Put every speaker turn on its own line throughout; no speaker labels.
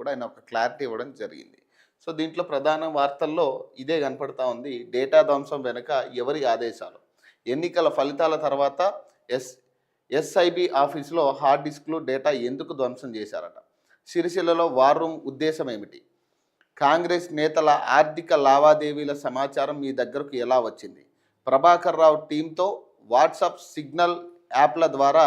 కూడా ఆయన ఒక క్లారిటీ ఇవ్వడం జరిగింది. సో దీంట్లో ప్రధాన వార్తల్లో ఇదే కనపడతా ఉంది. డేటా ధ్వంసం వెనుక ఎవరి ఆదేశాలు? ఎన్నికల ఫలితాల తర్వాత ఎస్ ఎస్ఐబి ఆఫీసులో హార్డ్ డిస్క్లు డేటా ఎందుకు ధ్వంసం చేశారట? సిరిసిల్లలో వార్ రూమ్ ఉద్దేశం ఏమిటి? కాంగ్రెస్ నేతల ఆర్థిక లావాదేవీల సమాచారం మీ దగ్గరకు ఎలా వచ్చింది? ప్రభాకర్ రావు టీంతో వాట్సాప్ సిగ్నల్ యాప్ల ద్వారా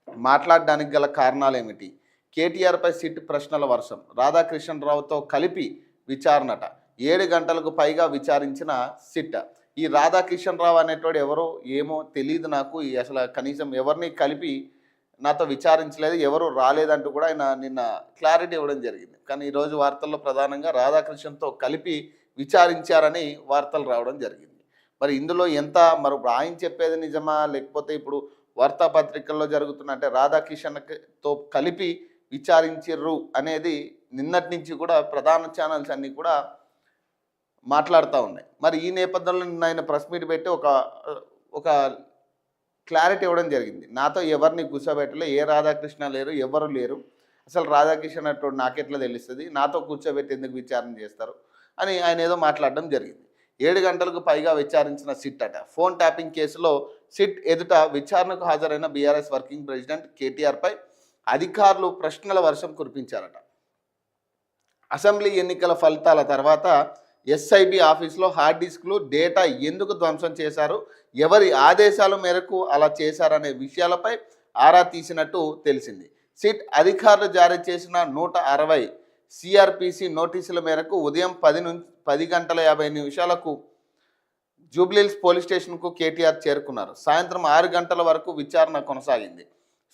మాట్లాడడానికి గల కారణాలు ఏమిటి? కేటీఆర్పై సిట్ ప్రశ్నల వర్షం. రాధాకృష్ణరావుతో కలిపి విచారణట. 7 గంటలకు పైగా విచారించిన సిట్. ఈ రాధాకృష్ణరావు అనేటోడు ఎవరో ఏమో తెలియదు నాకు. అసలు కనీసం ఎవరిని కలిపి నాతో విచారించలేదు, ఎవరు రాలేదంటూ కూడా ఆయన నిన్న క్లారిటీ ఇవ్వడం జరిగింది. కానీ ఈరోజు వార్తల్లో ప్రధానంగా రాధాకృష్ణన్తో కలిపి విచారించారని వార్తలు రావడం జరిగింది. మరి ఇందులో ఎంత మరి ఆయన చెప్పేది నిజమా, లేకపోతే ఇప్పుడు వార్తాపత్రికల్లో జరుగుతున్న అంటే రాధాకృష్ణతో కలిపి విచారించిర్రు అనేది నిన్నటి నుంచి కూడా ప్రధాన ఛానల్స్ అన్నీ కూడా మాట్లాడుతూ ఉన్నాయి. మరి ఈ నేపథ్యంలో నిన్న ఆయన ప్రెస్ మీట్ పెట్టి ఒక క్లారిటీ ఇవ్వడం జరిగింది. నాతో ఎవరిని కూర్చోబెట్టలే, ఏ రాధాకృష్ణ లేరు, ఎవరు లేరు, అసలు రాధాకృష్ణ అటువంటి నాకెట్లా తెలుస్తుంది, నాతో కూర్చోబెట్టి ఎందుకు విచారణ చేస్తారు అని ఆయన ఏదో మాట్లాడడం జరిగింది. 7 గంటలకు పైగా విచారించిన సిట్ అట. ఫోన్ ట్యాపింగ్ కేసులో సిట్ ఎదుట విచారణకు హాజరైన బీఆర్ఎస్ వర్కింగ్ ప్రెసిడెంట్ కేటీఆర్పై అధికారులు ప్రశ్నల వర్షం కురిపించారట. అసెంబ్లీ ఎన్నికల ఫలితాల తర్వాత ఎస్ఐబి ఆఫీసులో హార్డ్ డిస్క్లు డేటా ఎందుకు ధ్వంసం చేశారు, ఎవరి ఆదేశాల మేరకు అలా చేశారనే విషయాలపై ఆరా తీసినట్టు తెలిసింది. సిట్ అధికారులు జారీ చేసిన 160 సిఆర్పిసి నోటీసుల మేరకు ఉదయం 10:50 జూబ్లీహిల్స్ పోలీస్ స్టేషన్కు కేటీఆర్ చేరుకున్నారు. సాయంత్రం 6 గంటల వరకు విచారణ కొనసాగింది.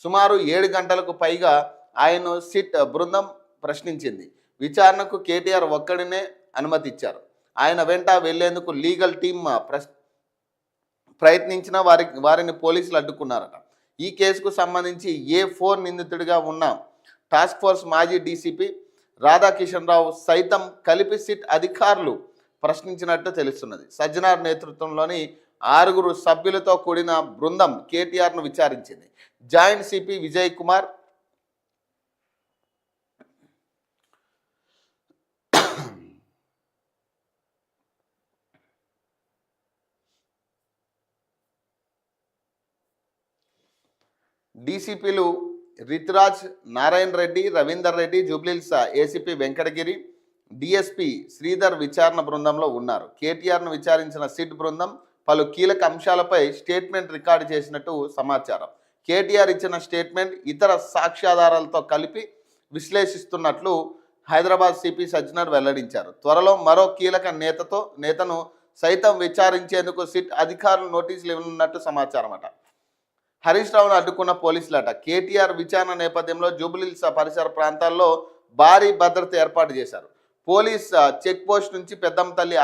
సుమారు 7 గంటలకు పైగా ఆయన్ను సిట్ బృందం ప్రశ్నించింది. విచారణకు కేటీఆర్ ఒక్కడినే అనుమతి ఇచ్చారు. ఆయన వెంట వెళ్లేందుకు లీగల్ టీమ్ ప్రయత్నించిన వారిని పోలీసులు అడ్డుకున్నారట. ఈ కేసుకు సంబంధించి A4 నిందితుడిగా ఉన్న టాస్క్ ఫోర్స్ మాజీ డీసీపీ రాధాకిషన్రావు సైతం కలిపి సిట్ అధికారులు ప్రశ్నించినట్టు తెలుస్తున్నది. సజ్జనార్ నేతృత్వంలోని 6 సభ్యులతో కూడిన బృందం కేటీఆర్ను విచారించింది. జాయింట్ సిపి విజయ్ కుమార్, డీసీపీలు రితురాజ్, నారాయణ రెడ్డి, రవీందర్ రెడ్డి, జూబ్లీహిల్స్ ఏసీపీ వెంకటగిరి, డిఎస్పీ శ్రీధర్ విచారణ బృందంలో ఉన్నారు. కేటీఆర్ను విచారించిన సిట్ బృందం పలు కీలక అంశాలపై స్టేట్మెంట్ రికార్డు చేసినట్టు సమాచారం. కేటీఆర్ ఇచ్చిన స్టేట్మెంట్ ఇతర సాక్ష్యాధారాలతో కలిపి విశ్లేషిస్తున్నట్లు హైదరాబాద్ సిపి సజ్జనార్ వెల్లడించారు. త్వరలో మరో కీలక నేతను సైతం విచారించేందుకు సిట్ అధికారులు నోటీసులు ఇవ్వనున్నట్టు సమాచారం అట. హరీష్ రావును అడ్డుకున్న పోలీసులట. కేటీఆర్ విచారణ నేపథ్యంలో జూబ్లీహిల్స్ పరిసర ప్రాంతాల్లో భారీ భద్రత ఏర్పాటు చేశారు. పోలీస్ చెక్ పోస్ట్ నుంచి పెద్దమ్మ తల్లి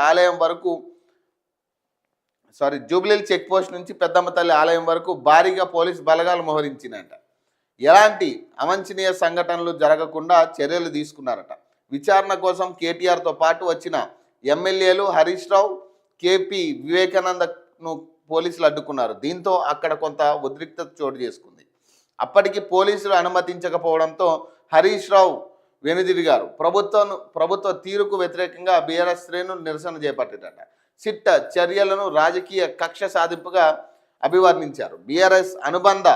ఆలయం వరకు భారీగా పోలీస్ బలగాలు మోహరించినట. ఎలాంటి అవాంఛనీయ సంఘటనలు జరగకుండా చర్యలు తీసుకున్నారట. విచారణ కోసం కేటీఆర్తో పాటు వచ్చిన ఎమ్మెల్యేలు హరీష్ రావు, కేపీ వివేకానందను పోలీసులు అడ్డుకున్నారు. దీంతో అక్కడ కొంత ఉద్రిక్తత చోటు చేసుకుంది. అప్పటికి పోలీసులు అనుమతించకపోవడంతో హరీష్ రావు వెనుదిరిగారు. ప్రభుత్వ తీరుకు వ్యతిరేకంగా బీఆర్ఎస్ శ్రేణులు నిరసన చేపట్టారట. సిట్ చర్యలను రాజకీయ కక్ష సాధింపుగా అభివర్ణించారు. బీఆర్ఎస్ అనుబంధ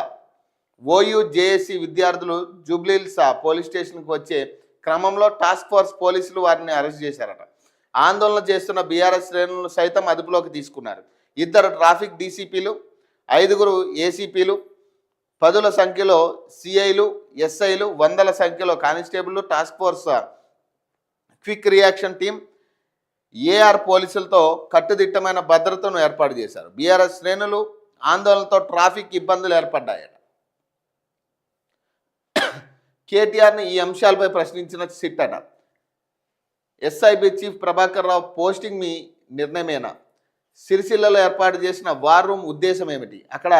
ఓయూ జేఏసీ విద్యార్థులు జూబ్లీహిల్స్ పోలీస్ స్టేషన్కు వచ్చే క్రమంలో టాస్క్ ఫోర్స్ పోలీసులు వారిని అరెస్ట్ చేశారట. ఆందోళన చేస్తున్న బీఆర్ఎస్ శ్రేణులను సైతం అదుపులోకి తీసుకున్నారు. 2 ట్రాఫిక్ డీసీపీలు, 5 ఏసీపీలు, 10ల సంఖ్యలో సిఐలు, ఎస్ఐలు, 100ల సంఖ్యలో constable, task force quick reaction team, AR పోలీసులతో కట్టుదిట్టమైన భద్రతను ఏర్పాటు చేశారు. బీఆర్ఎస్ శ్రేణులు ఆందోళనతో ట్రాఫిక్ ఇబ్బందులు ఏర్పడ్డాయట. కేటీఆర్ని ఈ అంశాలపై ప్రశ్నించిన సిట్ అట. SIB chief Prabhakar Rao posting మీ నిర్ణయమేనా? సిరిసిల్లలో ఏర్పాటు చేసిన వార్ రూమ్ ఉద్దేశం ఏమిటి? అక్కడ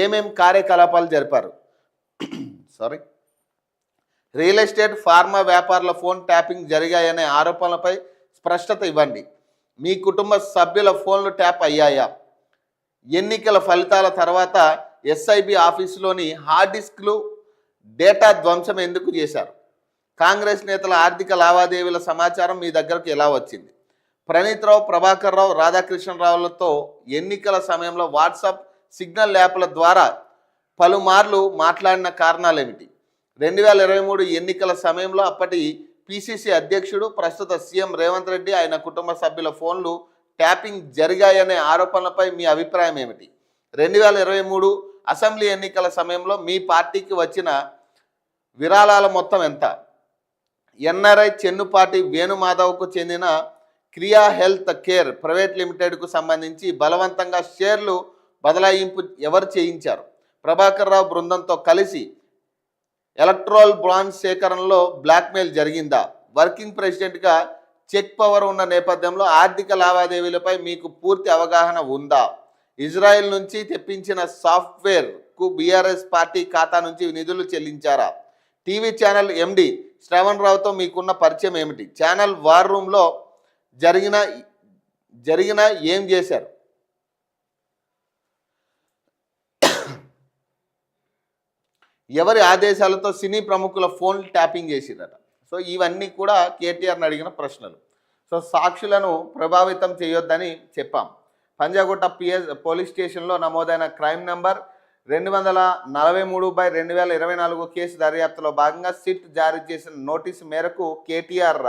ఏమేం కార్యకలాపాలు జరిపారు? రియల్ ఎస్టేట్, ఫార్మా వ్యాపారుల ఫోన్ ట్యాపింగ్ జరిగాయనే ఆరోపణలపై స్పష్టత ఇవ్వండి. మీ కుటుంబ సభ్యుల ఫోన్లు ట్యాప్ అయ్యాయా? ఎన్నికల ఫలితాల తర్వాత ఎస్ఐబి ఆఫీసులోని హార్డ్ డిస్క్లు డేటా ధ్వంసం ఎందుకు చేశారు? కాంగ్రెస్ నేతల ఆర్థిక లావాదేవీల సమాచారం మీ దగ్గరకు ఎలా వచ్చింది? ప్రణీత్ రావు, ప్రభాకర్ రావు, రాధాకృష్ణరావులతో ఎన్నికల సమయంలో వాట్సాప్, సిగ్నల్ యాప్ల ద్వారా పలుమార్లు మాట్లాడిన కారణాలేమిటి? 2023 ఎన్నికల సమయంలో అప్పటి పిసిసి అధ్యక్షుడు, ప్రస్తుత సీఎం రేవంత్ రెడ్డి, ఆయన కుటుంబ సభ్యుల ఫోన్లు ట్యాపింగ్ జరిగాయనే ఆరోపణలపై మీ అభిప్రాయం ఏమిటి? 2023 అసెంబ్లీ ఎన్నికల సమయంలో మీ పార్టీకి వచ్చిన విరాళాల మొత్తం ఎంత? ఎన్ఆర్ఐ చెన్నుపాటి వేణుమాధవ్కు చెందిన క్రియా హెల్త్ కేర్ ప్రైవేట్ లిమిటెడ్కు సంబంధించి బలవంతంగా షేర్లు బదలాయింపు ఎవరు చేయించారు? ప్రభాకర్ రావు బృందంతో కలిసి ఎలక్ట్రల్ బాండ్ సేకరణలో బ్లాక్మెయిల్ జరిగిందా? వర్కింగ్ ప్రెసిడెంట్గా చెక్ పవర్ ఉన్న నేపథ్యంలో ఆర్థిక లావాదేవీలపై మీకు పూర్తి అవగాహన ఉందా? ఇజ్రాయెల్ నుంచి తెప్పించిన సాఫ్ట్వేర్కు బీఆర్ఎస్ పార్టీ ఖాతా నుంచి నిధులు చెల్లించారా? టీవీ ఛానల్ ఎండి శ్రవణ్ రావుతో మీకున్న పరిచయం ఏమిటి? ఛానల్ వార్ రూమ్లో జరిగిన ఏం చేశారు? ఎవరి ఆదేశాలతో సినీ ప్రముఖుల ఫోన్లు ట్యాపింగ్ చేసిరట? సో ఇవన్నీ కూడా కేటీఆర్ని అడిగిన ప్రశ్నలు. సో సాక్షులను ప్రభావితం చేయొద్దని చెప్పాం. పంజాగుట్ట పోలీస్ స్టేషన్లో నమోదైన క్రైమ్ నంబర్ 243/2024 కేసు దర్యాప్తులో భాగంగా సిట్ జారీ చేసిన నోటీసు మేరకు కేటీఆర్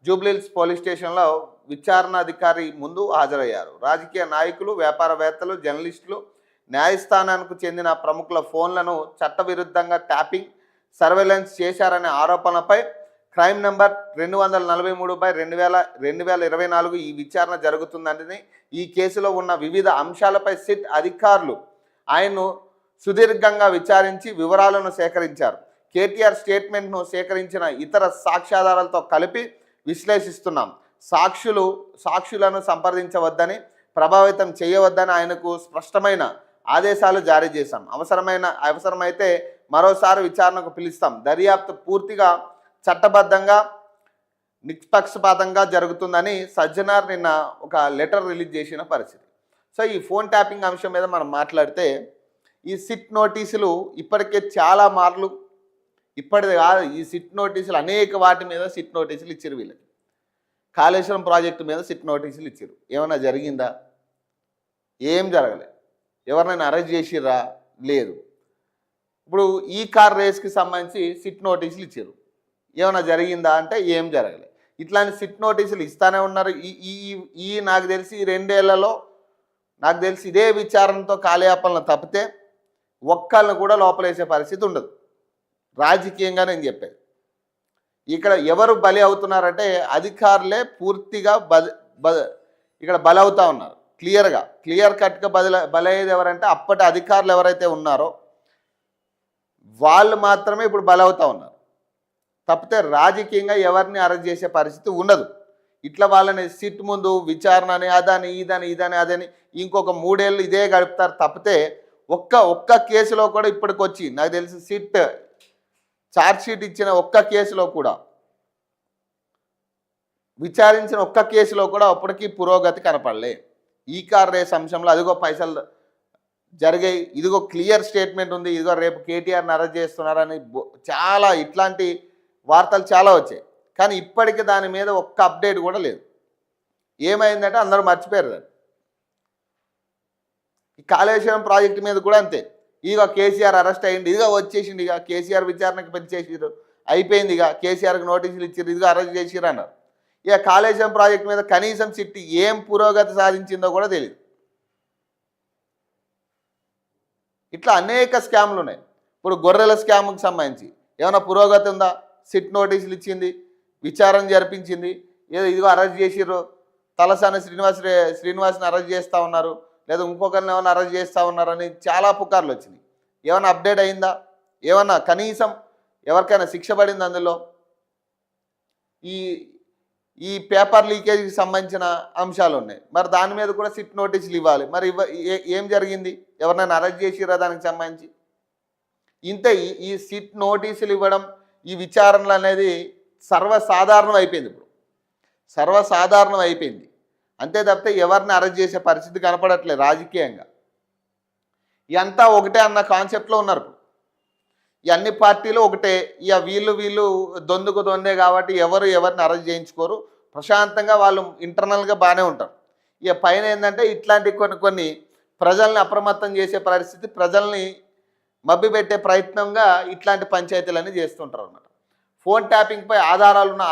జూబ్లీహిల్స్ పోలీస్ స్టేషన్లో విచారణాధికారి ముందు హాజరయ్యారు. రాజకీయ నాయకులు, వ్యాపారవేత్తలు, జర్నలిస్టులు, న్యాయస్థానానికి చెందిన ప్రముఖుల ఫోన్లను చట్టవిరుద్ధంగా ట్యాపింగ్, సర్వేలెన్స్ చేశారనే ఆరోపణలపై క్రైమ్ నంబర్ 243/2024 ఈ విచారణ జరుగుతుందని, ఈ కేసులో ఉన్న వివిధ అంశాలపై సిట్ అధికారులు ఆయన్ను సుదీర్ఘంగా విచారించి వివరాలను సేకరించారు. కేటీఆర్ స్టేట్మెంట్ను సేకరించిన ఇతర సాక్ష్యాధారాలతో కలిపి విశ్లేషిస్తున్నాం. సాక్షులను సంప్రదించవద్దని, ప్రభావితం చేయవద్దని ఆయనకు స్పష్టమైన ఆదేశాలు జారీ చేశాం. అవసరమైతే మరోసారి విచారణకు పిలుస్తాం. దర్యాప్తు పూర్తిగా చట్టబద్ధంగా, నిష్పక్షపాతంగా జరుగుతుందని సజ్జనార్ నిన్న ఒక లెటర్ రిలీజ్ చేసిన పరిస్థితి. సో ఈ ఫోన్ ట్యాపింగ్ అంశం మీద మనం మాట్లాడితే, ఈ సిట్ నోటీసులు ఇప్పటికే చాలా మార్లు, ఇప్పటిది కాదు, ఈ సిట్ నోటీసులు అనేక వాటి మీద సిట్ నోటీసులు ఇచ్చారు. వీళ్ళకి కాళేశ్వరం ప్రాజెక్టు మీద సిట్ నోటీసులు ఇచ్చారు. ఏమైనా జరిగిందా? ఏం జరగలేదు. ఎవరినైనా అరెస్ట్ చేసిర్రా? లేదు. ఇప్పుడు ఈ కార్ రేస్కి సంబంధించి సిట్ నోటీసులు ఇచ్చారు. ఏమైనా జరిగిందా అంటే ఏం జరగలేదు. ఇట్లాంటి సిట్ నోటీసులు ఇస్తానే ఉన్నారు. ఈ నాకు తెలిసి 2 ఏళ్లలో నాకు తెలిసి ఇదే విచారణతో కాలయాపనలు తప్పితే ఒక్కళ్ళని కూడా లోపలేసే పరిస్థితి ఉండదు. రాజకీయంగా నేను చెప్పేది. ఇక్కడ ఎవరు బలి అవుతున్నారంటే అధికారులే పూర్తిగా ఇక్కడ బలి అవుతూ ఉన్నారు. క్లియర్ కట్గా బలి అయ్యేది ఎవరంటే అప్పటి అధికారులు ఎవరైతే ఉన్నారో వాళ్ళు మాత్రమే ఇప్పుడు బలి అవుతూ ఉన్నారు. తప్పితే రాజకీయంగా ఎవరిని అరెస్ట్ చేసే పరిస్థితి ఉండదు. ఇట్లా వాళ్ళని సిట్ ముందు విచారణ అని అదని ఇంకొక 3 ఏళ్ళు ఇదే గడుపుతారు. తప్పితే ఒక్క కేసులో కూడా ఇప్పటికొచ్చి నాకు తెలిసి సిట్ ఛార్జ్షీట్ ఇచ్చిన ఒక్క కేసులో కూడా, విచారించిన ఒక్క కేసులో కూడా అప్పటికీ పురోగతి కనపడలే. ఈ కార్ రేస్ అంశంలో అదిగో పైసలు జరిగాయి, ఇదిగో క్లియర్ స్టేట్మెంట్ ఉంది, ఇదిగో రేపు కేటీఆర్ని అరెస్ట్ చేస్తున్నారని చాలా ఇట్లాంటి వార్తలు చాలా వచ్చాయి. కానీ ఇప్పటికీ దాని మీద ఒక్క అప్డేట్ కూడా లేదు. ఏమైందంటే అందరూ మర్చిపోయారు దాన్ని. ఈ కాళేశ్వరం ప్రాజెక్టు మీద కూడా అంతే. ఇదిగో కేసీఆర్ అరెస్ట్ అయ్యింది, ఇదిగో వచ్చేసింది, ఇక కేసీఆర్ విచారణకు పిలిచేసారు, అయిపోయింది, ఇక కేసీఆర్కి నోటీసులు ఇచ్చారు, ఇదిగో అరెస్ట్ చేసిరు అన్నారు. ఇక కాళేశ్వరం ప్రాజెక్టు మీద కనీసం సిట్ ఏం పురోగతి సాధించిందో కూడా తెలియదు. ఇట్లా అనేక స్కామ్లు ఉన్నాయి. ఇప్పుడు గొర్రెల స్కామ్కి సంబంధించి ఏమైనా పురోగతి ఉందా? సిట్ నోటీసులు ఇచ్చింది, విచారణ జరిపించింది, ఏదో ఇదిగో అరెస్ట్ చేసిర్రు, తలసాని శ్రీనివాస్ని అరెస్ట్ చేస్తూ ఉన్నారు, లేదా ఇంకొకరిని ఏమైనా అరెస్ట్ చేస్తూ ఉన్నారని చాలా పుకార్లు వచ్చినాయి. ఏమైనా అప్డేట్ అయిందా? ఏమన్నా కనీసం ఎవరికైనా శిక్ష పడింది? అందులో ఈ పేపర్ లీకేజీకి సంబంధించిన అంశాలు ఉన్నాయి. మరి దాని మీద కూడా సిట్ నోటీసులు ఇవ్వాలి. మరి ఏం జరిగింది? ఎవరినైనా అరెస్ట్ చేసిరా దానికి సంబంధించి? ఇంతే. ఈ సిట్ నోటీసులు ఇవ్వడం, ఈ విచారణలు అనేది సర్వసాధారణం అయిపోయింది. ఇప్పుడు సర్వసాధారణం అయిపోయింది. అంతే తప్పితే ఎవరిని అరెస్ట్ చేసే పరిస్థితి కనపడట్లేదు రాజకీయంగా. ఇదంతా ఒకటే అన్న కాన్సెప్ట్లో ఉన్నారు. ఈ అన్ని పార్టీలు ఒకటే. ఇక వీళ్ళు దొందుకు దొందే కాబట్టి ఎవరు ఎవరిని అరెస్ట్ చేయించుకోరు. ప్రశాంతంగా వాళ్ళు ఇంటర్నల్గా బాగానే ఉంటారు. ఇక పైన ఏంటంటే ఇట్లాంటి కొన్ని ప్రజల్ని అప్రమత్తం చేసే పరిస్థితి, ప్రజల్ని మభ్యపెట్టే ప్రయత్నంగా ఇట్లాంటి పంచాయతీలన్నీ చేస్తుంటారు అన్నమాట. ఫోన్ ట్యాపింగ్పై ఆధారాలున్న